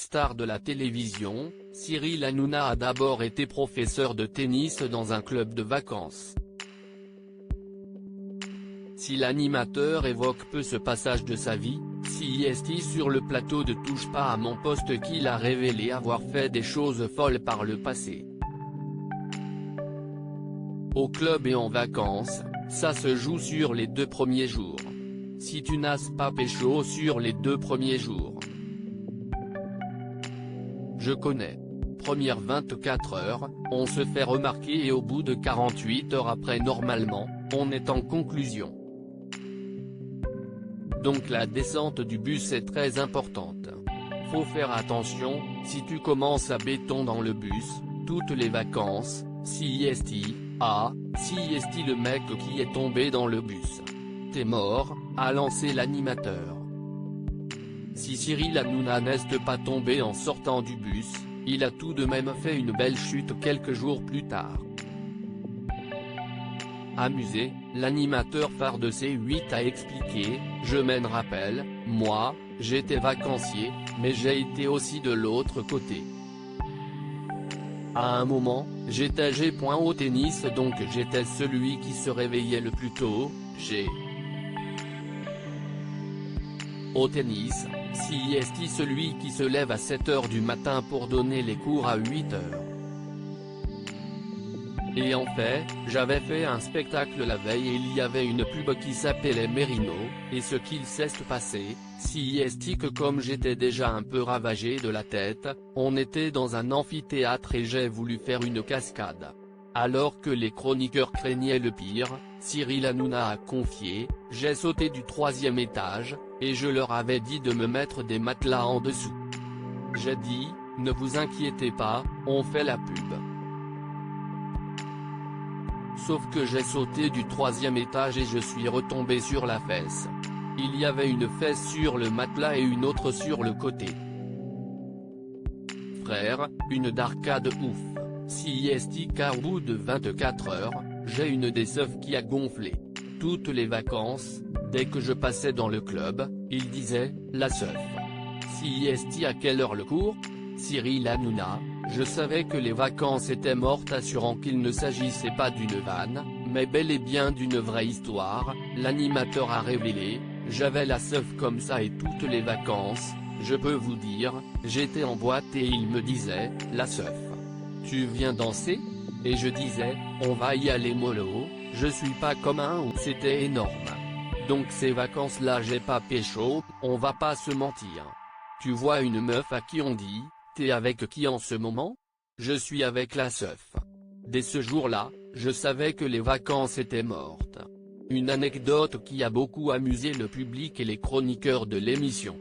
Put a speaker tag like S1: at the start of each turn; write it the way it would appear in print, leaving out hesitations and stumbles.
S1: star de la télévision, Cyril Hanouna a d'abord été professeur de tennis dans un club de vacances. Si l'animateur évoque peu ce passage de sa vie, CIST sur le plateau de Touche pas à mon poste qu'il a révélé avoir fait des choses folles par le passé. Au club et en vacances, ça se joue sur les 2 premiers jours. Si tu n'as pas pécho sur les 2 premiers jours. Je connais. Première 24 heures, on se fait remarquer et au bout de 48 heures après normalement, on est en conclusion. Donc la descente du bus est très importante. Faut faire attention, si tu commences à béton dans le bus, toutes les vacances, CIST, CIST le mec qui est tombé dans le bus. T'es mort, a lancé l'animateur. Si Cyril Hanouna n'est pas tombé en sortant du bus, il a tout de même fait une belle chute quelques jours plus tard. Amusé, l'animateur phare de C8 a expliqué « Je m'en rappelle, moi, j'étais vacancier, mais j'ai été aussi de l'autre côté. À un moment, j'étais G. au tennis donc j'étais celui qui se réveillait le plus tôt, Au tennis, CIST celui qui se lève à 7 h du matin pour donner les cours à 8 h. Et en fait, j'avais fait un spectacle la veille et il y avait une pub qui s'appelait Merino, et ce qu'il s'est passé, CIST que comme j'étais déjà un peu ravagé de la tête, on était dans un amphithéâtre et j'ai voulu faire une cascade. Alors que les chroniqueurs craignaient le pire, Cyril Hanouna a confié, j'ai sauté du 3e étage, et je leur avais dit de me mettre des matelas en dessous. J'ai dit, ne vous inquiétez pas, on fait la pub. Sauf que j'ai sauté du 3e étage et je suis retombé sur la fesse. Il y avait une fesse sur le matelas et une autre sur le côté. Frère, une d'arcade ouf. CIST car au bout de 24 heures, j'ai une des seufs qui a gonflé. Toutes les vacances, dès que je passais dans le club, il disait, la seuf. CIST à quelle heure le cours? Cyril Hanouna, je savais que les vacances étaient mortes assurant qu'il ne s'agissait pas d'une vanne, mais bel et bien d'une vraie histoire, l'animateur a révélé, j'avais la seuf comme ça et toutes les vacances, je peux vous dire, j'étais en boîte et il me disait, la seuf. Tu viens danser? Et je disais, on va y aller mollo, je suis pas comme un ou c'était énorme. Donc ces vacances-là j'ai pas pécho, on va pas se mentir. Tu vois une meuf à qui on dit, t'es avec qui en ce moment? Je suis avec la seuf. Dès ce jour-là, je savais que les vacances étaient mortes. Une anecdote qui a beaucoup amusé le public et les chroniqueurs de l'émission.